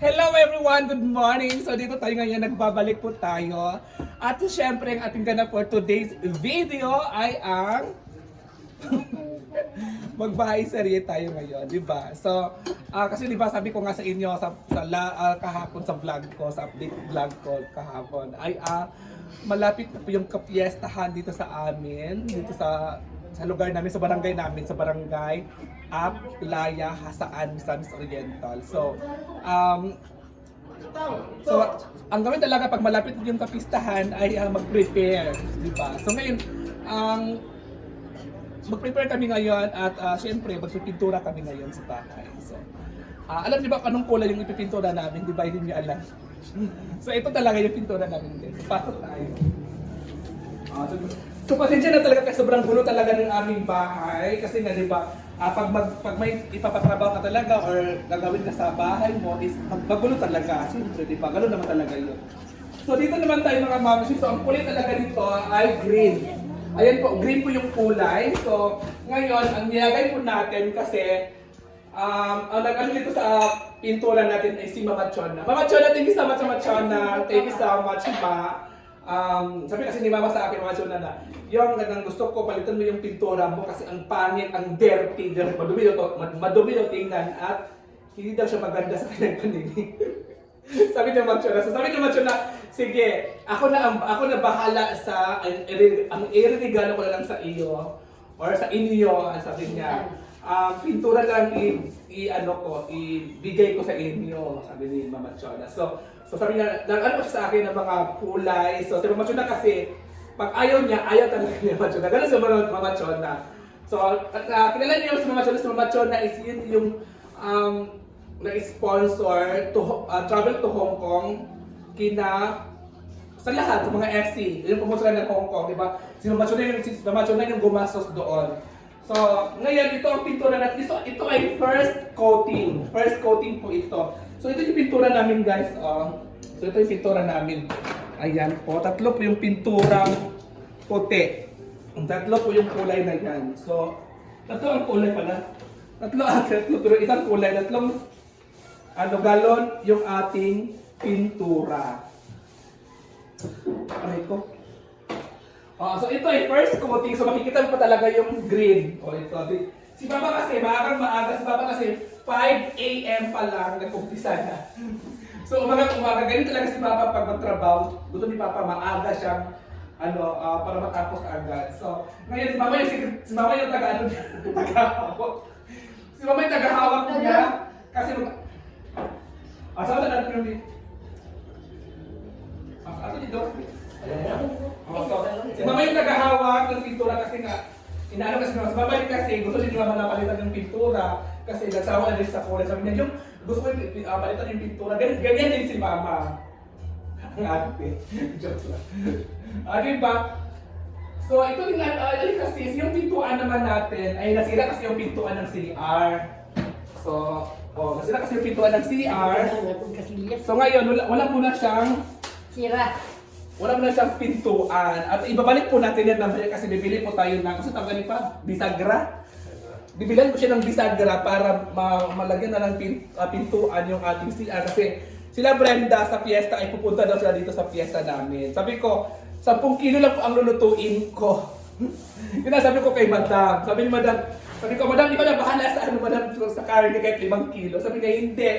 Hello everyone! Good morning! So dito tayo ngayon, nagbabalik po tayo. At syempre, ang ating ganap for today's video ay ang magbahay serye tayo ngayon, di ba? So, kasi di ba sabi ko nga sa inyo kahapon sa vlog ko, sa update vlog ko kahapon, ay malapit na po yung kapiestahan dito sa amin, dito sa lugar namin, sa barangay namin, sa barangay Playa, Hasaan, Misamis Oriental. So, ang gawin talaga pag malapit yung kapistahan ay mag-prepare, di ba? So ngayon, mag-prepare kami ngayon at syempre magpipintura kami ngayon sa bahay. So, alam niyo ba anong kulay yung ipipintura namin? Di ba? Hindi niyo alam. So ito talaga yung pintura namin din. So pasok tayo. So pasensya na talaga kasi sobrang gulo talaga ng aming bahay kasi nga di ba pag may ipapatrabaho ka talaga or gagawin ka sa bahay mo is magulo talaga. Siyempre di ba? Ganoon naman talaga yun. So dito naman tayo mga mamashi. So ang kulay talaga dito ay green. Ayan po, green po yung kulay. So ngayon ang nilagay po natin kasi ang nag-ano dito sa pintura natin ay si Mama Chona. Mama Chona, thank you so much Mama Chona. Thank you so much Ma. Sabi kasi ni Mama sa akin, Mama Chona na, yung gusto ko palitan mo yung pintura mo kasi ang pangit, ang dirty, madumi daw tingnan at hindi daw siya maganda sa kanyang paningin. Sabi ni Mama Chona. So sabi ni Mama Chona, sige, ako na bahala sa ang iregalo ko na lang sa iyo or sa inyo, sabi niya. Pintura lang ibigay ko sa inyo, sabi ni Mama Chona. So sabi niya, ano pa siya sa akin ng mga kulay. So si Mama Chona kasi, pag ayaw niya, ayaw talaga ni Mama Chona. Ganun si Mama Chona. So, kilala niyo si Mama Chona. Si Mama Chona is yun yung na-sponsor to travel to Hong Kong sa lahat, sa mga FC. Yung pumunta ng Hong Kong, di ba? Si Mama Chona yung gumastos doon. So, ngayon, ito ang pintura natin. Ito ay first coating. First coating po ito. So, ito yung pintura namin, guys. So, ito yung pintura namin. Ayan po. Tatlo po yung pinturang puti. Tatlo po yung kulay na yan. So, tatlo ang kulay pala. Tatlo. Pero isang kulay. Tatlong galon yung ating pintura. Aray ko. So ito ay first coating, so makikita mo pa talaga yung green. Ito. Si Papa kasi, maaga si Papa kasi 5 AM pa lang nag-umpisa na. So umaga, ganito talaga si Papa pag magtrabaho. Gusto ni Papa maaga siyang para matapos agad. So ngayon si Mama yung tagahawak. Si Mama yung tagahawak niya kasi saan na natin yung ato dito? Si Mama yung nagahawak ng pintura kasi nga, inaano kasi mas babalik kasi, gusto din Mama na palitan yung pintura kasi nagsawa na din sa kulay. Sabi niya, yung gusto ko palitan yung pintura, ganyan din si Mama. Ang ate. Joke lang. Diba? So ito din kasi, yung pintuan naman natin ay nasira kasi yung pintuan ng CR. So, nasira kasi yung pintuan ng CR. So ngayon, wala muna siyang sira. Wala mo na siyang pintuan. At ibabalik po natin yan mamaya kasi bibili po tayo ng, kasi tawagin pa, bisagra. Bibilan ko siya ng bisagra para malagyan na ng pintuan yung ating CR. Kasi sila Brenda sa fiesta ay pupunta daw sila dito sa fiesta namin. Sabi ko, 10 kilo lang po ang lulutuin ko. Yun sabi ko kay Madam. Sabi ko, Madam, di ba na bahala sa Madam, sa curry kahit 5 kilo. Sabi niya, hindi.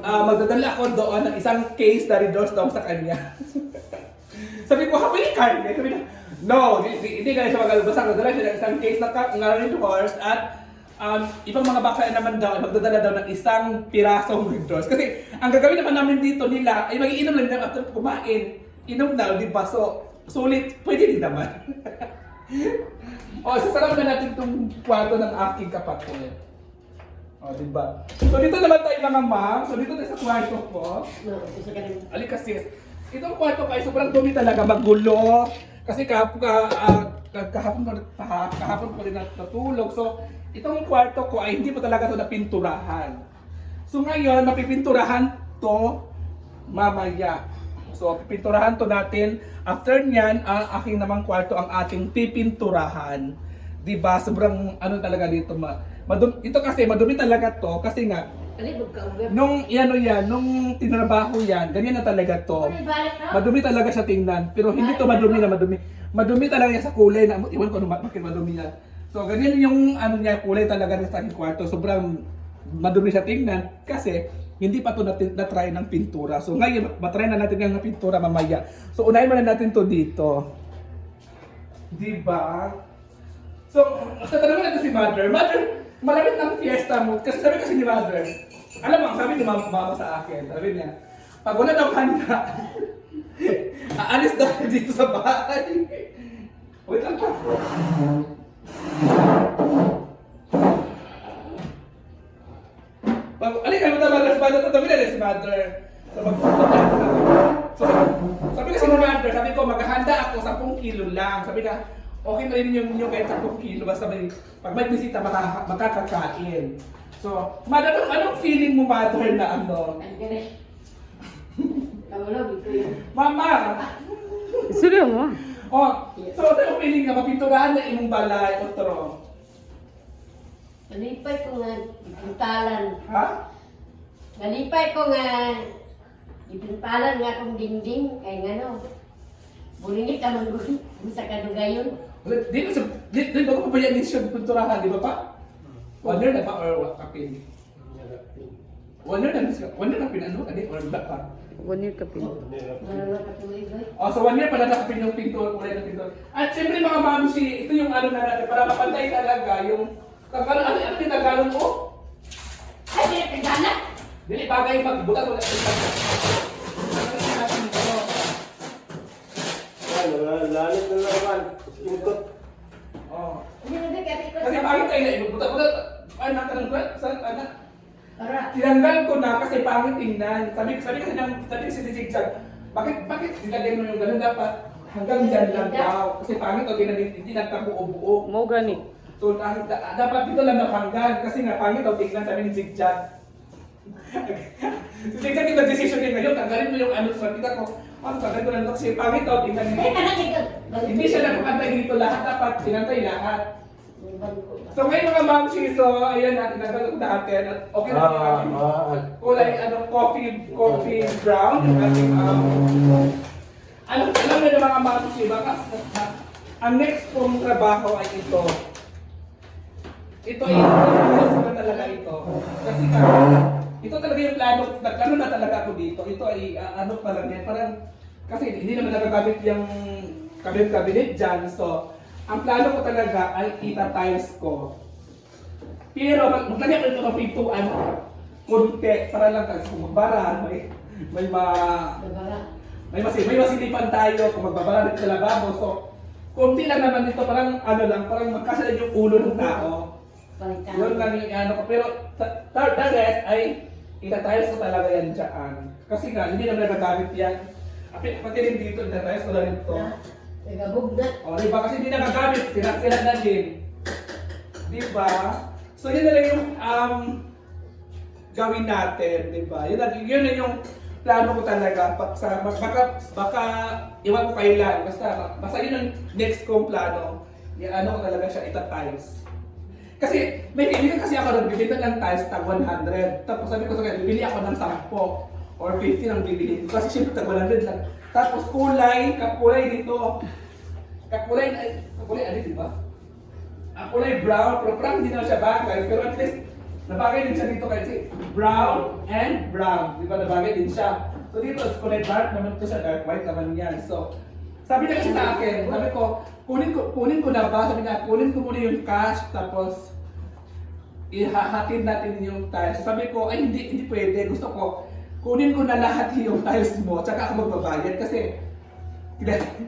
Magdadala ako doon ng isang case na Red Doors daw sa kanya. Sabi ko, may card. Sabi niya, no, hindi ka siya magalabasa. Magdadala siya ng isang case na Red Doors at ibang mga bakla naman daw ay magdadala daw ng isang pirasong Red Doors. Kasi ang gagawin naman namin dito nila ay mag-iinom lang din after kumain. Inom na, di ba? So, sulit, pwede din naman. Sasarap na natin itong kwarto ng aking kapatid. Diba? So dito naman tayo mga ma'am. So dito tayo sa kwarto ko. Alika sis. Itong kwarto ko ay sobrang dumi talaga, magulo. Kasi kahapon ko rin natutulog. So itong kwarto ko ay hindi pa talaga ito napinturahan. So ngayon, mapipinturahan to mamaya. So pipinturahan to natin. After nyan, ang aking namang kwarto ang ating pipinturahan. Diba? Sobrang talaga dito ito kasi madumi talaga to kasi nga Nung nung tinrabaho yan, ganyan na talaga to. Madumi talaga siya tingnan, pero hindi to madumi na madumi. Madumi talaga yan sa kulay na, iwan ko bakit madumi yan. So ganyan yung niya, kulay talaga ng sa aking kwarto. Sobrang madumi siya tingnan kasi hindi pa to na-try ng pintura. So ngayon, matry na natin yung pintura mamaya. So unahin muna natin to dito. Diba? So, tatanungin natin si Mother. Mother, malamit ng fiesta mo. Kasi ni Mother, alam mo, sabi ni Mama sa akin, sabi niya, pag wala daw handa, aalis daw dito sa bahay. Wait lang pa. Alin kayo Mother, tatanungin natin si Mother. So, sabi kasi ni Mother, sabi ko, maghahanda ako 10 kilo lang. Sabi na, okay na rin yung kahit 10 kilo, basta pag may bisita, makakakain. So, Mother, anong feeling mo, Mother, na ano? Mama! Seryo mo? Oh, so anong feeling na mapinturahan na imong balay, otro? Malipay ko nga ipintalan. Ha? Malipay ko nga ipintalan nga akong dingding kay ngano. Buringit ka man sa kadugayon. Di ba ko pabayaan din siya pinturahan, di ba pa? 1 year na ba or kapin? 1 year na pinano ka di or ba pa? 1 year ka pin. Oh, so 1 year pala nakapin yung pintura, kulay ng pintura. At siyempre mga mamsi, ito yung ano na natin, para mapantay talaga yung ano yung Tagalog mo? Ay, di na kagana. Dili bagay magbutas wala sa pagkakas. Lalit na naman. Ikot. Oh. Hindi na di kasi Kasi pangit tayo na butas-butas. Ay, natanong ko, saan, ano? Para. Tinanggal ko na kasi pangit tingnan. Sabi kasi si Zigzag, bakit nilagay mo yung ganun dapat? Hanggang dyan lang daw. Kasi pangit o hindi nagkabuo-buo. Mo gani. So, dapat dito lang naghanggan. Kasi nga pangit o tingnan, sabi ni Zigzag. Si Zigzag yung nag-decision din ngayon, tanggalin mo yung ano sa kita ko. Tanggalin ko lang ito kasi pangit o tingnan Ay, niya. kanan dito. Hindi siya nakapantay dito lahat, dapat sinantay lahat. So ngayon mga mamsi, so ayan natin, nagbalok natin at okay na kami. Kulay coffee brown, yung ating alam na ng mga mamsi, baka ang next kong trabaho ay ito. Ito ay na talaga ito. Kasi ito talaga yung plano na talaga ako dito. Ito ay ano pa lang yan, parang kasi hindi naman nagagamit yung cabinet dyan. So, ang plano ko talaga ay ita-tiles ko. Pero maglagyan ko ito ng pintuan konti para lang kasi kung magbara, may masilipan tayo kung magbabara dito sa lababo. So, konti lang naman dito, parang ano lang, parang magkasya yung ulo ng tao. Yun lang yung ano ko. Pero the rest ay ita-tiles ko talaga yan dyan. Kasi nga, hindi naman nagagamit yan. Pati rin dito, ita-tiles ko na rin ito. Nagabog na. O, diba? Kasi hindi nagagamit, sila na din. Diba? So, yun na lang yung gawin natin, diba? Yun na yung plano ko talaga. Baka iwan ko kailan. Basta yun ang next kong plano. Ano ko talaga siya, ita-tiles. Kasi, may kaibigan kasi ako nagbibenta ng tiles tag 100. Tapos sabi ko sa kanya, bibili ako ng 10 or 50 ang bibili ko. Kasi syempre tag 100 lang. Tapos kakulay dito. Kakulay ano, di ba? Kulay brown, pero parang hindi na siya bagay. Pero at least, nabagay din siya dito kasi brown and brown. Di ba, nabagay din siya. So dito, kulay dark naman ito siya, dark white naman yan. So, sabi na kasi sa akin, sabi ko, kunin ko na ba? Sabi niya, kunin ko muna yung cash, tapos ihahatid natin yung tiles. Sabi ko, ay hindi pwede. Gusto ko, kunin ko na lahat yung tiles mo, tsaka ako magbabayad kasi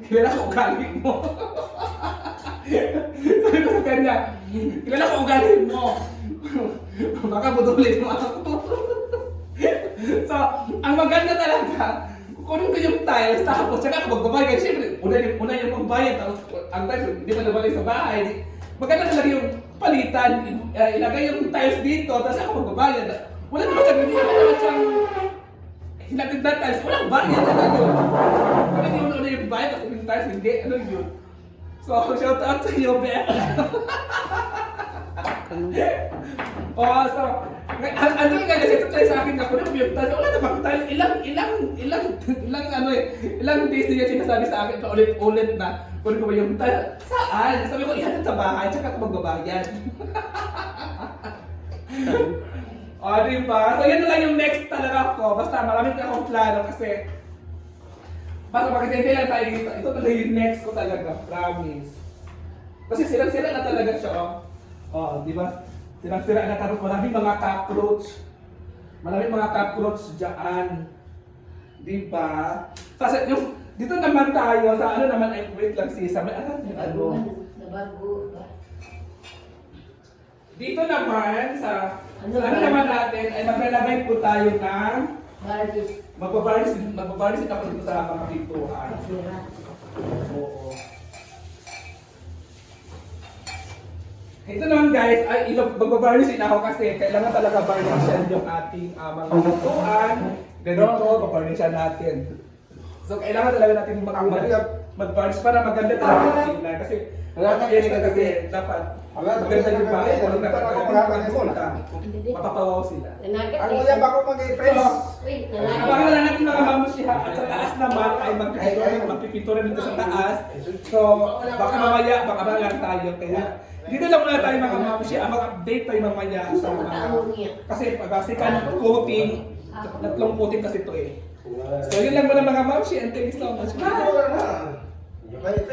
kilala ko ugali mo. Sabi ko sa kanya, kilala ko ugali mo. Baka budulin mo ako. So, ang maganda talaga, kunin ko yung tiles, tapos tsaka ako magbabayad. Siyempre, una yung magbayad, tapos ang tiles, hindi pa nabalik sa bahay. Maganda talaga yung palitan, ilagay yung tiles dito, tapos ako magbabayad. Wala naman siyang hinagod na tiles, walang bayad na yun. Wala yung yung bayad, tapos yung tiles, hindi, ano yun. So, shout out sa iyo, Beth. So, Ano nga kasi ito tayo sa akin ako na yung tayo. Wala namang tayo. Ilang days niya sinasabi sa akin ulit-ulit na kung ko ba yung tayo. Saan? Sabi ko, ihatid sa bahay, tsaka ako magbabayad. O, diba? So, yan na lang yung next talaga ko. Basta maraming akong plano kasi basta makitindi lang tayo dito. Ito talaga yung next ko talaga. Promise. Kasi sirang-sira na talaga siya, oh. Oh, di ba? Sirang-sira na tapos maraming mga cockroach. Maraming mga cockroach dyan. Di ba? Kasi yung, dito naman tayo, sa ano naman, ay wait lang sis, may ano. Nabago ba? Dito naman, sa ano naman natin, ay maglalagay po tayo ng, Barbie. magbabaris ako dito sa mga pintuan. Sira. Oo. Ito naman guys, ay magbabarnisin ako kasi kailangan talaga barnisyan yung ating mga pintuan. Ganito, babarnisyan natin. So kailangan talaga natin mag-varnish para maganda talaga yung tingnan. Kasi kasi dapat maganda yung bahay. Kung dapat sila, mapapawaw sila. Nanagat Ano yan ba kung mag-i-press? Wait, Abangan na natin mga mamusya at sa taas naman ay magpipintura dito sa taas. So baka mamaya, baka lang tayo. Kaya dito lang muna tayo mga mamusya. Mag-update tayo mamaya sa mga... Kasi pag-second coating, tatlong coating kasi ito eh. So yun lang muna mga mamusya and thank you so much. Bye! Wala na.